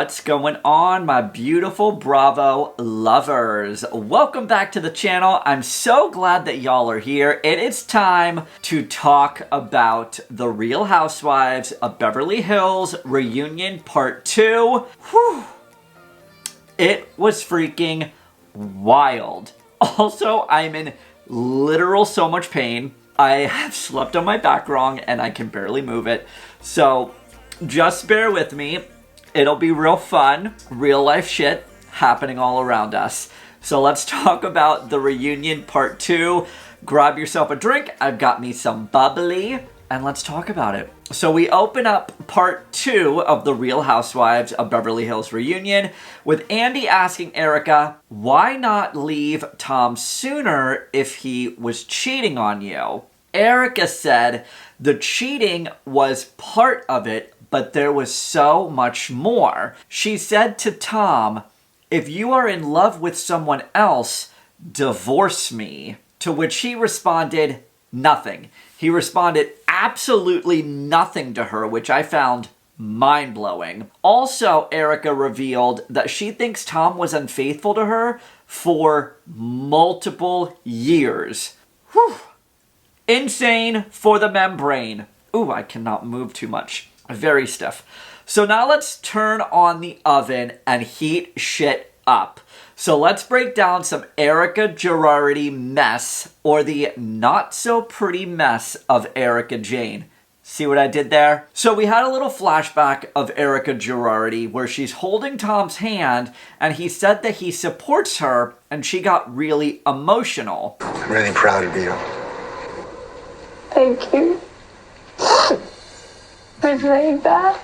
What's going on, my beautiful Bravo lovers? Welcome back to the channel. I'm so glad that y'all are here. It is time to talk about the Real Housewives of Beverly Hills reunion part 2. Whew. It was freaking wild. Also, I'm in literal so much pain. I have slept on my back wrong and I can barely move it. So just bear with me. It'll be real fun, real life shit happening all around us. So let's talk about the reunion part 2. Grab yourself a drink. I've got me some bubbly and let's talk about it. So we open up part 2 of the Real Housewives of Beverly Hills reunion with Andy asking Erika, why not leave Tom sooner if he was cheating on you? Erika said the cheating was part of it, but there was so much more. She said to Tom, if you are in love with someone else, divorce me. To which he responded, nothing. He responded absolutely nothing to her, which I found mind-blowing. Also, Erika revealed that she thinks Tom was unfaithful to her for multiple years. Whew. Insane for the membrane. Ooh, I cannot move too much. Very stiff. So now let's turn on the oven and heat shit up. So let's break down some Erika Girardi mess, or the not so pretty mess of Erika Jayne. See what I did there? So we had a little flashback of Erika Girardi where she's holding Tom's hand and he said that he supports her and she got really emotional. I'm really proud of you. Thank you. For saying that.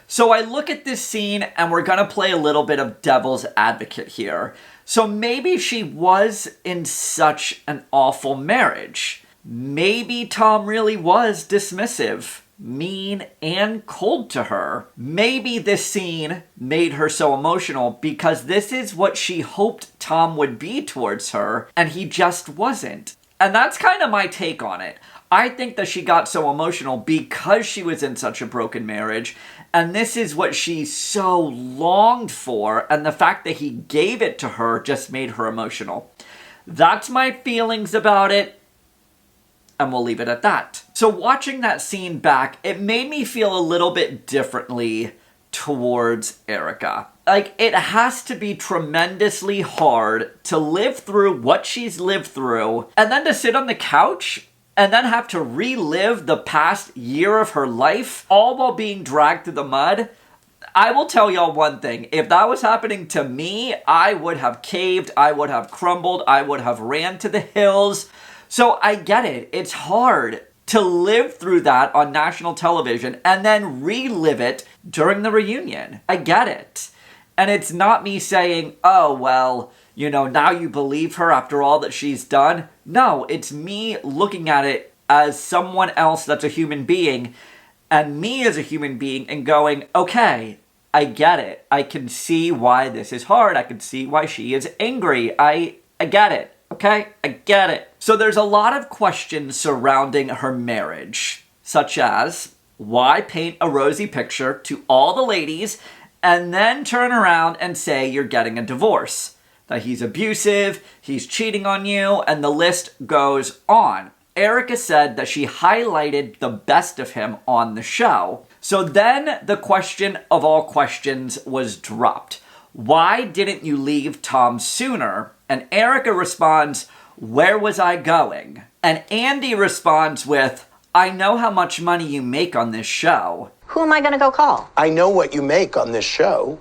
So I look at this scene and we're gonna play a little bit of devil's advocate here. So maybe she was in such an awful marriage. Maybe Tom really was dismissive, mean, and cold to her. Maybe this scene made her so emotional because this is what she hoped Tom would be towards her, and he just wasn't. And that's kind of my take on it. I think that she got so emotional because she was in such a broken marriage, and this is what she so longed for, and the fact that he gave it to her just made her emotional. That's my feelings about it, and we'll leave it at that. So watching that scene back, it made me feel a little bit differently towards Erika. Like, it has to be tremendously hard to live through what she's lived through, and then to sit on the couch and then have to relive the past year of her life, all while being dragged through the mud. I will tell y'all one thing. If that was happening to me, I would have caved, I would have crumbled, I would have ran to the hills. So I get it. It's hard to live through that on national television and then relive it during the reunion. I get it. And it's not me saying, oh, well, you know, now you believe her after all that she's done. No, it's me looking at it as someone else that's a human being, and me as a human being, and going, okay, I get it. I can see why this is hard. I can see why she is angry. I get it. Okay? I get it. So there's a lot of questions surrounding her marriage, such as, why paint a rosy picture to all the ladies and then turn around and say you're getting a divorce? That he's abusive, he's cheating on you, and the list goes on. Erika said that she highlighted the best of him on the show. So then the question of all questions was dropped. Why didn't you leave Tom sooner? And Erika responds, where was I going? And Andy responds with, I know how much money you make on this show. Who am I gonna go call? I know what you make on this show.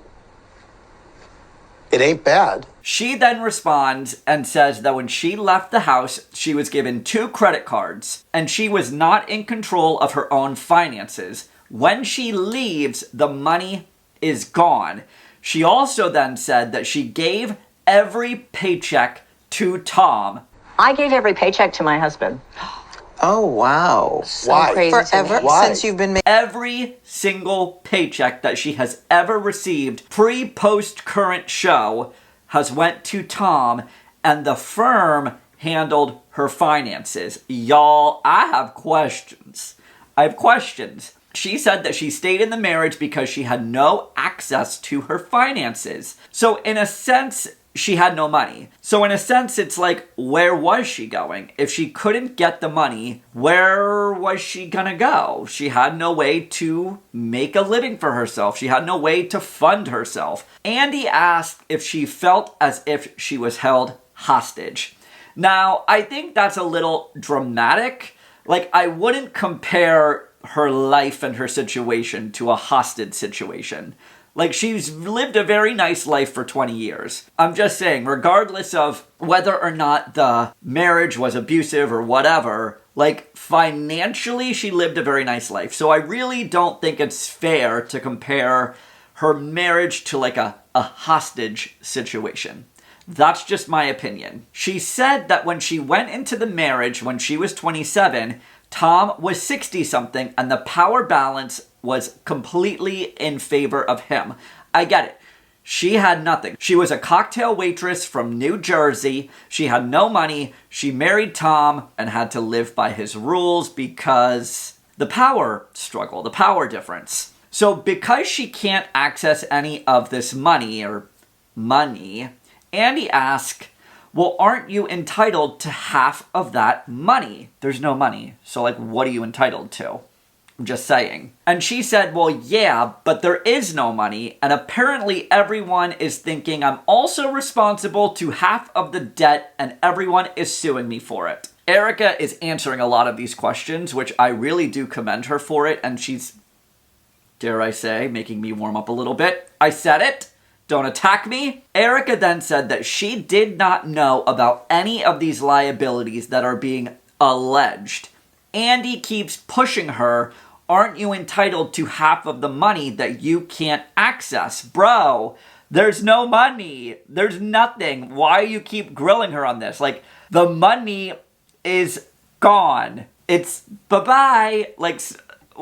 It ain't bad. She then responds and says that when she left the house, she was given 2 credit cards and she was not in control of her own finances. When she leaves, the money is gone. She also then said that she gave every paycheck to Tom. I gave every paycheck to my husband. Oh, wow. So Why? crazy. Forever Why? since you've been making... Every single paycheck that she has ever received pre-post current show has went to Tom, and the firm handled her finances. Y'all, I have questions. She said that she stayed in the marriage because she had no access to her finances. So in a sense, she had no money. So in a sense, it's like, where was she going? If she couldn't get the money, where was she gonna go? She had no way to make a living for herself. She had no way to fund herself. Andy asked if she felt as if she was held hostage. Now, I think that's a little dramatic. Like, I wouldn't compare her life and her situation to a hostage situation. Like, she's lived a very nice life for 20 years. I'm just saying, regardless of whether or not the marriage was abusive or whatever, like, financially, she lived a very nice life. So I really don't think it's fair to compare her marriage to, like, a hostage situation. That's just my opinion. She said that when she went into the marriage when she was 27, Tom was 60-something, and the power balance was completely in favor of him. I get it. She had nothing. She was a cocktail waitress from New Jersey. She had no money. She married Tom and had to live by his rules because the power struggle, the power difference. So because she can't access any of this money, Andy asked, well, aren't you entitled to half of that money? There's no money. So, like, what are you entitled to? I'm just saying. And she said, well, yeah, but there is no money. And apparently everyone is thinking I'm also responsible to half of the debt and everyone is suing me for it. Erika is answering a lot of these questions, which I really do commend her for it. And she's, dare I say, making me warm up a little bit. I said it. Don't attack me. Erika then said that she did not know about any of these liabilities that are being alleged. Andy keeps pushing her, aren't you entitled to half of the money that you can't access? Bro, there's no money. There's nothing. Why you keep grilling her on this? Like, the money is gone. It's bye-bye. Like,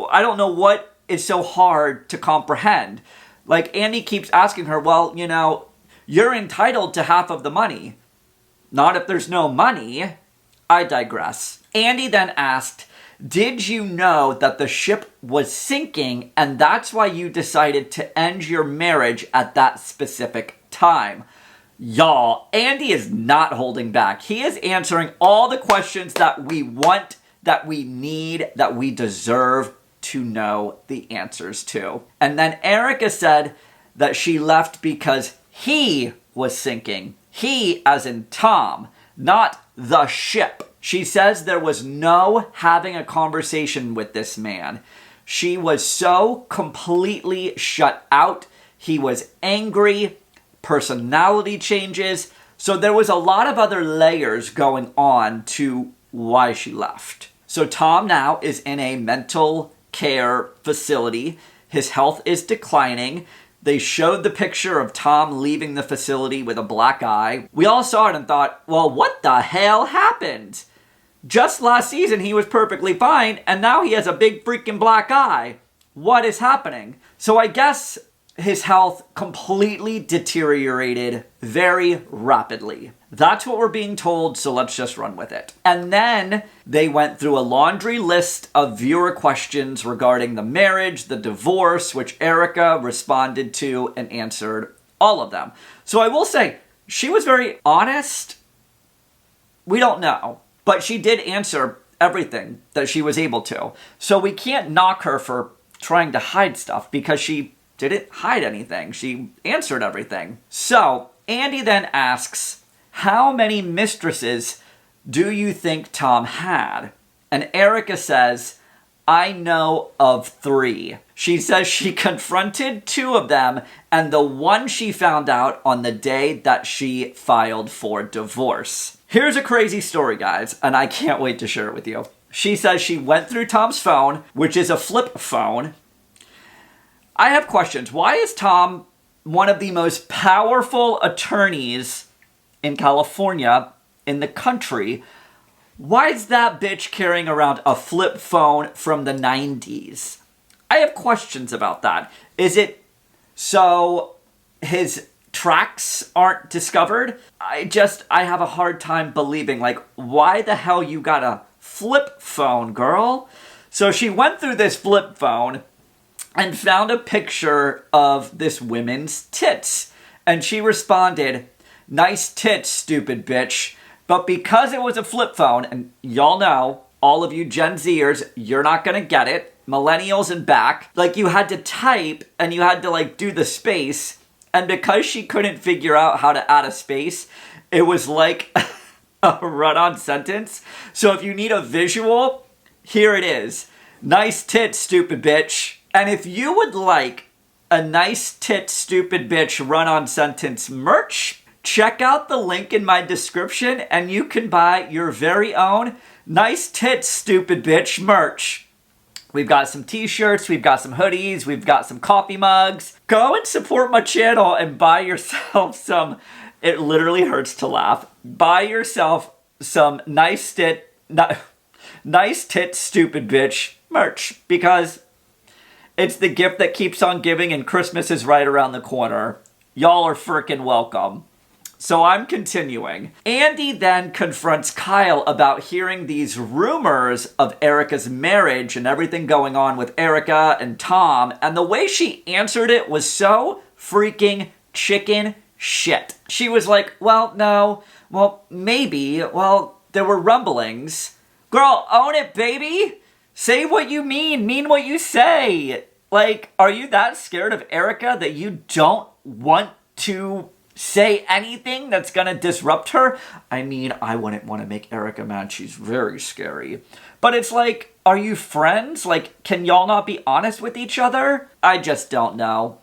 I don't know what is so hard to comprehend. Like, Andy keeps asking her, well, you know, you're entitled to half of the money. Not if there's no money. I digress. Andy then asked, did you know that the ship was sinking and that's why you decided to end your marriage at that specific time? Y'all, Andy is not holding back. He is answering all the questions that we want, that we need, that we deserve to know the answers to. And then Erika said that she left because he was sinking. He, as in Tom, not the ship. She says there was no having a conversation with this man. She was so completely shut out. He was angry, personality changes. So there was a lot of other layers going on to why she left. So Tom now is in a mental care facility. His health is declining. They showed the picture of Tom leaving the facility with a black eye. We all saw it and thought, well, what the hell happened? Just last season he was perfectly fine, and now he has a big freaking black eye. What is happening? So I guess his health completely deteriorated very rapidly. That's what we're being told, so let's just run with it. And then they went through a laundry list of viewer questions regarding the marriage, the divorce, which Erika responded to and answered all of them. So I will say, she was very honest. We don't know, but she did answer everything that she was able to. So we can't knock her for trying to hide stuff because she didn't hide anything. She answered everything. So Andy then asks, how many mistresses do you think Tom had? And Erika says, I know of 3. She says she confronted 2 of them and the one she found out on the day that she filed for divorce. Here's a crazy story, guys, and I can't wait to share it with you. She says she went through Tom's phone, which is a flip phone. I have questions. Why is Tom one of the most powerful attorneys in California, in the country? Why is that bitch carrying around a flip phone from the 90s? I have questions about that. Is it so his tracks aren't discovered? I have a hard time believing, like, why the hell you got a flip phone, girl? So she went through this flip phone and found a picture of this woman's tits. And she responded, "Nice tits, stupid bitch." But because it was a flip phone, and y'all know, all of you Gen Zers, you're not gonna get it. Millennials and back. Like, you had to type and you had to, like, do the space. And because she couldn't figure out how to add a space, it was like a run-on sentence. So if you need a visual, here it is. Nice tits, stupid bitch. And if you would like a nice tit, stupid bitch run-on sentence merch, check out the link in my description and you can buy your very own nice tits, stupid bitch merch. We've got some t-shirts, we've got some hoodies, we've got some coffee mugs. Go and support my channel and buy yourself some, it literally hurts to laugh. Buy yourself some nice tit, stupid bitch merch, because it's the gift that keeps on giving and Christmas is right around the corner. Y'all are freaking welcome. So I'm continuing. Andy then confronts Kyle about hearing these rumors of Erika's marriage and everything going on with Erika and Tom, and the way she answered it was so freaking chicken shit. She was like, well, no, well, maybe, well, there were rumblings. Girl, own it, baby! Say what you mean what you say. Like, are you that scared of Erika that you don't want to say anything that's gonna disrupt her? I mean, I wouldn't want to make Erika mad. She's very scary. But it's like, are you friends? Like, can y'all not be honest with each other? I just don't know.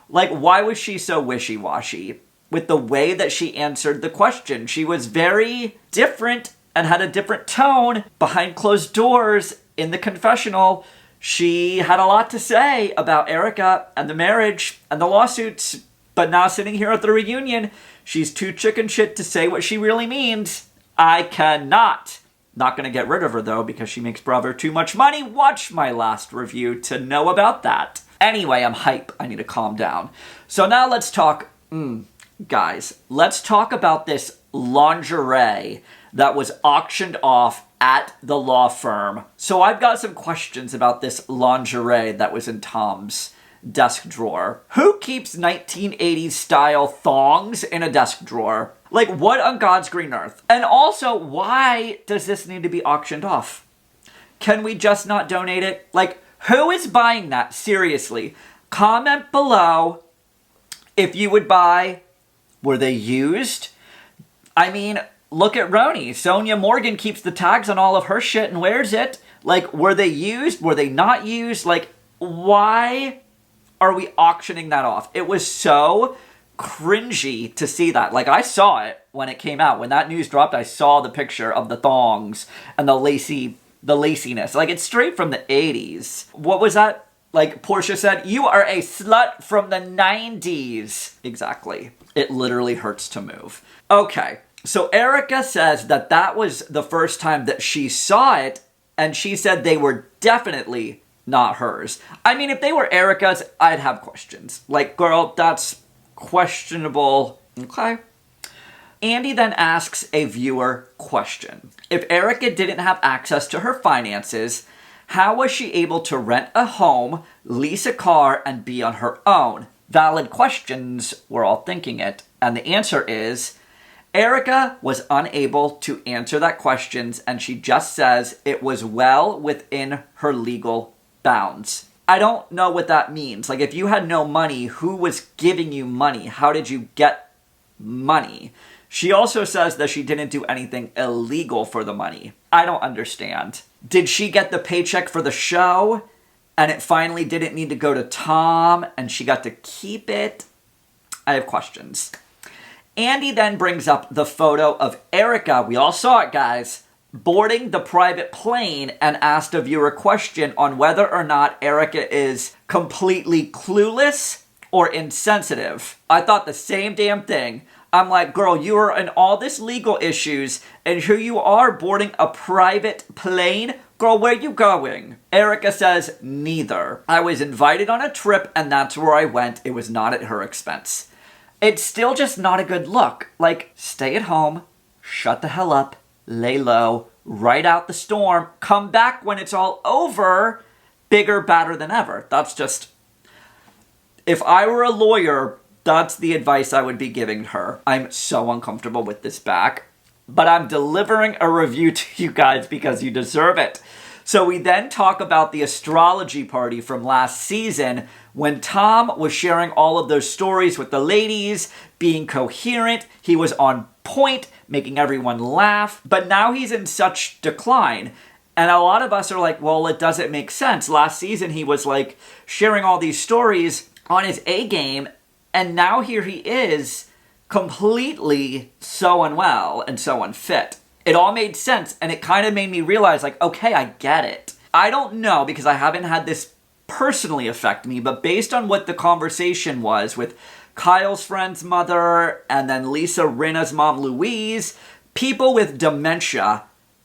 Like, why was she so wishy-washy with the way that she answered the question? She was very different and had a different tone behind closed doors in the confessional. She had a lot to say about Erika and the marriage and the lawsuits, but now sitting here at the reunion, she's too chicken shit to say what she really means. I cannot. Not gonna get rid of her though, because she makes Bravo too much money. Watch my last review to know about that. Anyway, I'm hype. I need to calm down. So now let's talk, guys, let's talk about this lingerie that was auctioned off at the law firm. So I've got some questions about this lingerie that was in Tom's desk drawer. Who keeps 1980s style thongs in a desk drawer? Like, what on God's green earth? And also, why does this need to be auctioned off? Can we just not donate it? Like, who is buying that? Seriously. Comment below if you would buy. Were they used? I mean, look at Roni. Sonia Morgan keeps the tags on all of her shit and wears it. Like, were they used? Were they not used? Like, why are we auctioning that off? It was so cringy to see that. Like, I saw it when it came out. When that news dropped, I saw the picture of the thongs and the laciness. Like, it's straight from the 80s. What was that? Like Portia said, you are a slut from the 90s. Exactly. It literally hurts to move. Okay. So Erika says that that was the first time that she saw it, and she said they were definitely not hers. I mean, if they were Erika's, I'd have questions. Like, girl, that's questionable. Okay. Andy then asks a viewer question. If Erika didn't have access to her finances, how was she able to rent a home, lease a car, and be on her own? Valid questions, we're all thinking it. And the answer is, Erika was unable to answer that questions, and she just says it was well within her legal bounds. I don't know what that means. Like, if you had no money, who was giving you money? How did you get money? She also says that she didn't do anything illegal for the money. I don't understand. Did she get the paycheck for the show, and it finally didn't need to go to Tom, and she got to keep it? I have questions. Andy then brings up the photo of Erika, we all saw it, guys, boarding the private plane, and asked a viewer question on whether or not Erika is completely clueless or insensitive. I thought the same damn thing. I'm like, girl, you are in all this legal issues, and here you are boarding a private plane? Girl, where you going? Erika says, neither. I was invited on a trip, and that's where I went. It was not at her expense. It's still just not a good look. Like, stay at home, shut the hell up, lay low, ride out the storm, come back when it's all over, bigger, badder than ever. That's just, if I were a lawyer, that's the advice I would be giving her. I'm so uncomfortable with this back, but I'm delivering a review to you guys because you deserve it. So we then talk about the astrology party from last season when Tom was sharing all of those stories with the ladies, being coherent. He was on point, making everyone laugh. But now he's in such decline. And a lot of us are like, well, it doesn't make sense. Last season, he was like sharing all these stories on his A game. And now here he is completely so unwell and so unfit. It all made sense, and it kind of made me realize, like, okay, I get it. I don't know, because I haven't had this personally affect me, but based on what the conversation was with Kyle's friend's mother, and then Lisa Rinna's mom, Louise, people with dementia,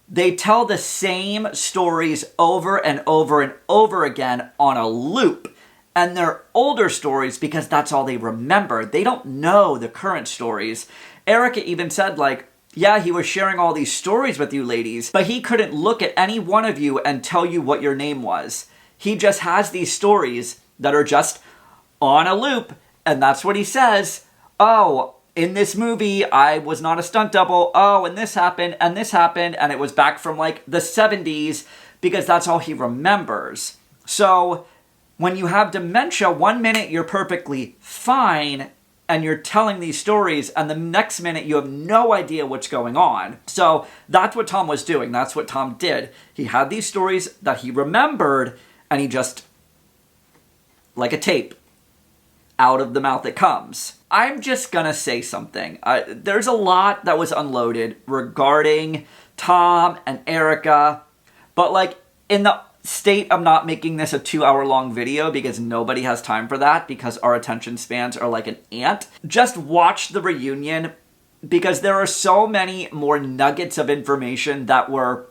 they tell the same stories over and over and over again on a loop. And they're older stories because that's all they remember. They don't know the current stories. Erika even said, like, yeah, he was sharing all these stories with you ladies, but he couldn't look at any one of you and tell you what your name was. He just has these stories that are just on a loop, and that's what he says. Oh, in this movie, I was not a stunt double. Oh, and this happened, and it was back from, like, the 70s, because that's all he remembers. So when you have dementia, one minute you're perfectly fine, and you're telling these stories, and the next minute you have no idea what's going on. So that's what Tom was doing. That's what Tom did. He had these stories that he remembered, and he just, like a tape, out of the mouth it comes. I'm just gonna say something. There's a lot that was unloaded regarding Tom and Erika, but like in the state of not making this a 2-hour-long video because nobody has time for that because our attention spans are like an ant. Just watch the reunion because there are so many more nuggets of information that were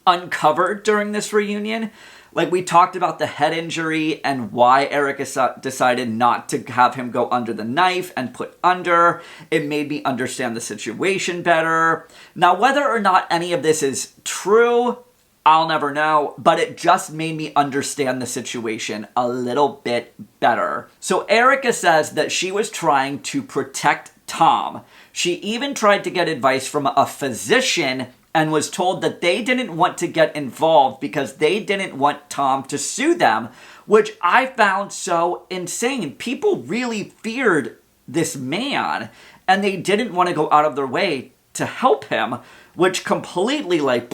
uncovered during this reunion. Like we talked about the head injury and why Erika decided not to have him go under the knife and put under. It made me understand the situation better. Now, whether or not any of this is true, I'll never know, but it just made me understand the situation a little bit better. So Erika says that she was trying to protect Tom. She even tried to get advice from a physician and was told that they didn't want to get involved because they didn't want Tom to sue them, which I found so insane. People really feared this man, and they didn't want to go out of their way to help him, which completely, like,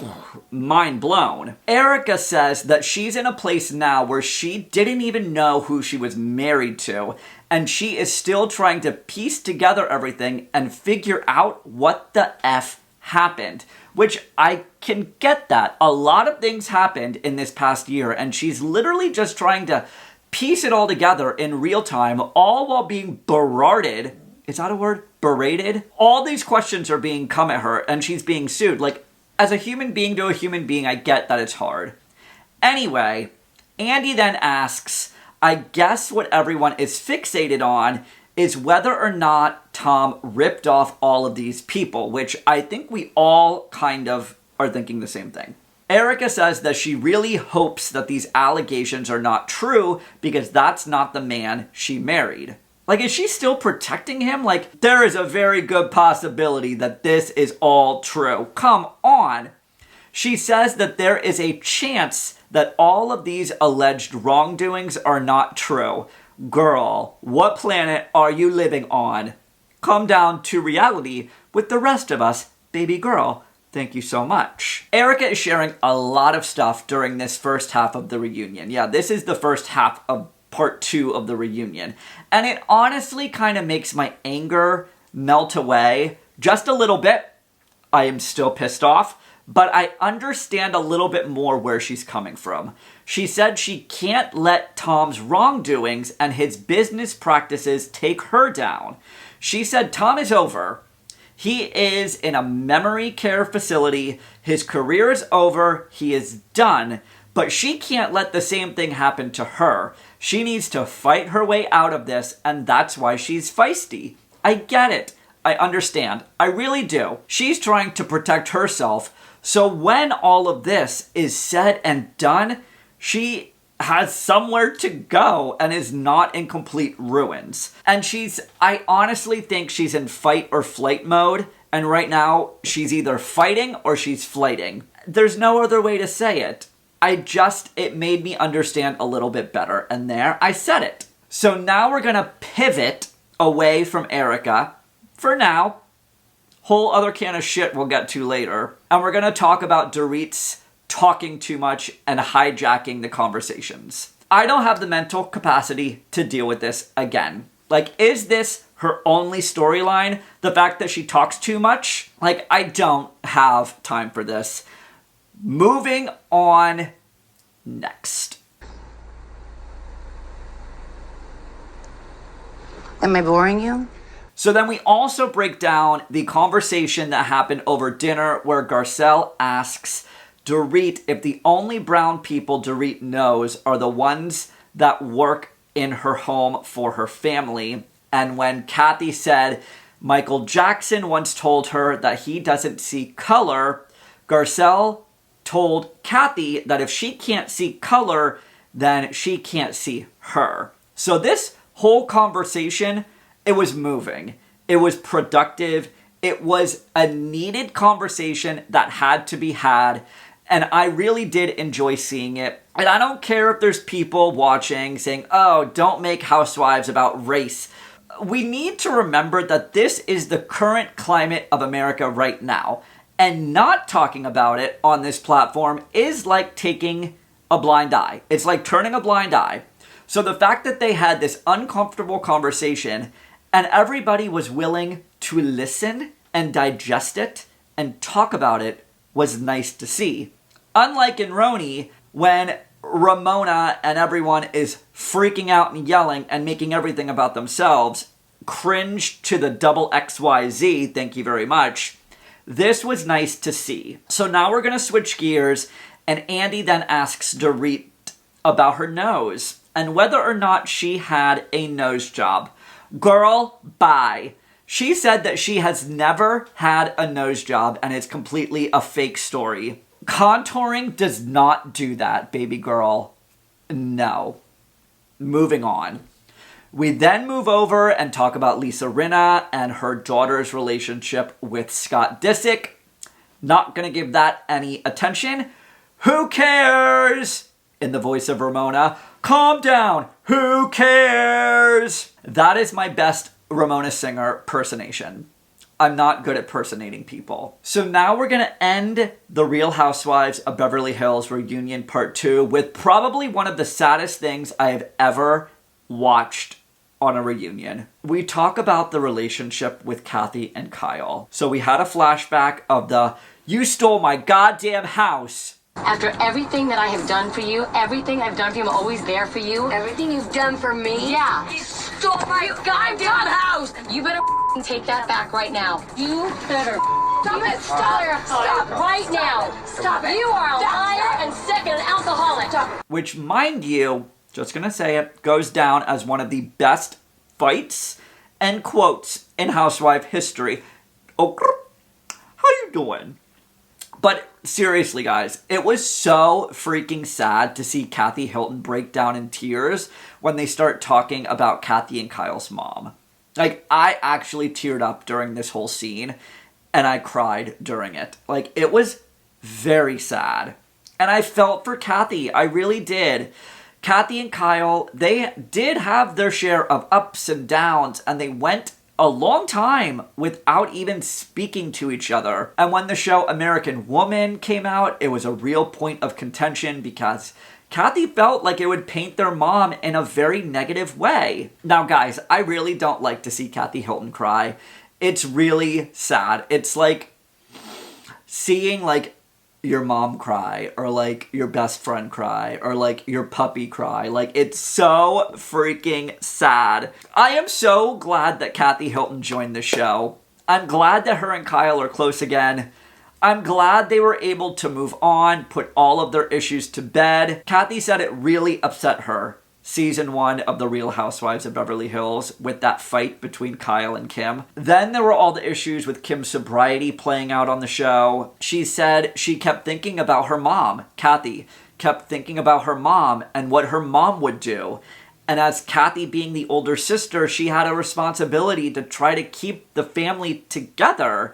mind blown. Erika says that she's in a place now where she didn't even know who she was married to, and she is still trying to piece together everything and figure out what the F happened, which I can get that. A lot of things happened in this past year, and she's literally just trying to piece it all together in real time, all while being berated. Is that a word? Berated? All these questions are being come at her, and she's being sued. Like, as a human being to a human being, I get that it's hard. Anyway, Andy then asks, I guess what everyone is fixated on is whether or not Tom ripped off all of these people, which I think we all kind of are thinking the same thing. Erika says that she really hopes that these allegations are not true because that's not the man she married. Like, is she still protecting him? Like, there is a very good possibility that this is all true. Come on. She says that there is a chance that all of these alleged wrongdoings are not true. Girl, what planet are you living on? Come down to reality with the rest of us, baby girl. Thank you so much. Erika is sharing a lot of stuff during this first half of the reunion. Yeah, this is the first half of part 2 of the reunion. And it honestly kind of makes my anger melt away just a little bit. I am still pissed off, but I understand a little bit more where she's coming from. She said she can't let Tom's wrongdoings and his business practices take her down. She said Tom is over. He is in a memory care facility. His career is over. He is done. But she can't let the same thing happen to her. She needs to fight her way out of this, and that's why she's feisty. I get it. I understand. I really do. She's trying to protect herself So when all of this is said and done, she has somewhere to go and is not in complete ruins. And I honestly think she's in fight or flight mode. And right now, she's either fighting or she's flighting. There's no other way to say it. It made me understand a little bit better. And there, I said it. So now we're gonna pivot away from Erika, for now. Whole other can of shit we'll get to later. And we're gonna talk about Dorit's talking too much and hijacking the conversations. I don't have the mental capacity to deal with this again. Like, is this her only storyline? The fact that she talks too much? Like, I don't have time for this. Moving on next. Am I boring you? So then we also break down the conversation that happened over dinner where Garcelle asks Dorit if the only brown people Dorit knows are the ones that work in her home for her family. And when Kathy said Michael Jackson once told her that he doesn't see color, Garcelle told Kathy that if she can't see color, then she can't see her. So this whole conversation, it was moving. It was productive. It was a needed conversation that had to be had. And I really did enjoy seeing it. And I don't care if there's people watching saying, oh, don't make Housewives about race. We need to remember that this is the current climate of America right now. And not talking about it on this platform is like taking a blind eye. It's like turning a blind eye. So the fact that they had this uncomfortable conversation and everybody was willing to listen and digest it and talk about it was nice to see. Unlike in Roni, when Ramona and everyone is freaking out and yelling and making everything about themselves, cringe to the double XYZ, thank you very much. This was nice to see. So now we're going to switch gears, and Andy then asks Dorit about her nose and whether or not she had a nose job. Girl, bye. She said that she has never had a nose job and it's completely a fake story. Contouring does not do that, baby girl. No. Moving on. We then move over and talk about Lisa Rinna and her daughter's relationship with Scott Disick. Not gonna give that any attention. Who cares? In the voice of Ramona. Calm down. Who cares? That is my best Ramona Singer personation. I'm not good at personating people. So now we're gonna end the Real Housewives of Beverly Hills reunion part 2 with probably one of the saddest things I have ever watched on a reunion. We talk about the relationship with Kathy and Kyle. So we had a flashback of the "you stole my goddamn house." After everything that I have done for you, everything I've done for you, I'm always there for you. Everything you've done for me? Yeah. You stole my goddamn house! You better take that back right now. You better Stop it! Stop right now. Stop it! You are a liar Stop. and second, an alcoholic. Which, mind you, just gonna say it, goes down as one of the best fights and quotes in housewife history. Oh, how you doing? But seriously, guys, it was so freaking sad to see Kathy Hilton break down in tears when they start talking about Kathy and Kyle's mom. Like, I actually teared up during this whole scene, and I cried during it. Like, it was very sad. And I felt for Kathy. I really did. Kathy and Kyle, they did have their share of ups and downs, and they went a long time without even speaking to each other. And when the show American Woman came out, it was a real point of contention because Kathy felt like it would paint their mom in a very negative way. Now, guys, I really don't like to see Kathy Hilton cry. It's really sad. It's like seeing like your mom cry, or like your best friend cry, or like your puppy cry. Like, it's so freaking sad. I am so glad that Kathy Hilton joined the show. I'm glad that her and Kyle are close again. I'm glad they were able to move on, put all of their issues to bed. Kathy said it really upset her season 1 of The Real Housewives of Beverly Hills with that fight between Kyle and Kim. Then there were all the issues with Kim's sobriety playing out on the show. She said she kept thinking about her mom, Kathy, kept thinking about her mom and what her mom would do. And as Kathy being the older sister, she had a responsibility to try to keep the family together.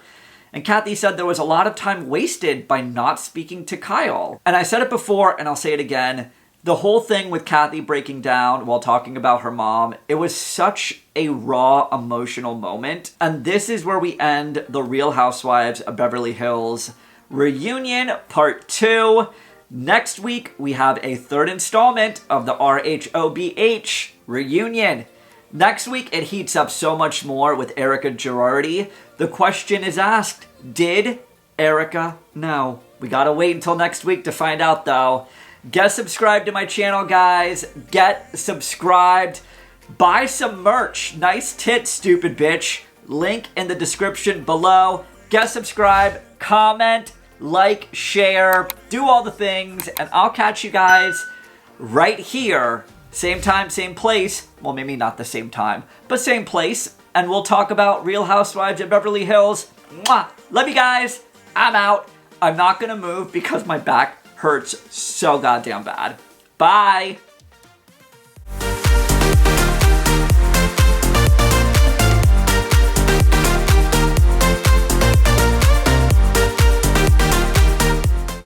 And Kathy said there was a lot of time wasted by not speaking to Kyle. And I said it before, and I'll say it again, the whole thing with Kathy breaking down while talking about her mom, it was such a raw, emotional moment. And this is where we end The Real Housewives of Beverly Hills Reunion Part 2. Next week, we have a third installment of the RHOBH reunion. Next week, it heats up so much more with Erika Girardi. The question is asked, did Erika know? We gotta wait until next week to find out, though. Get subscribed to my channel, guys. Get subscribed. Buy some merch. Nice tits, stupid bitch. Link in the description below. Get subscribed, comment, like, share, do all the things, and I'll catch you guys right here. Same time, same place. Well, maybe not the same time, but same place. And we'll talk about Real Housewives of Beverly Hills. Mwah! Love you guys. I'm out. I'm not gonna move because my back hurts so goddamn bad. Bye.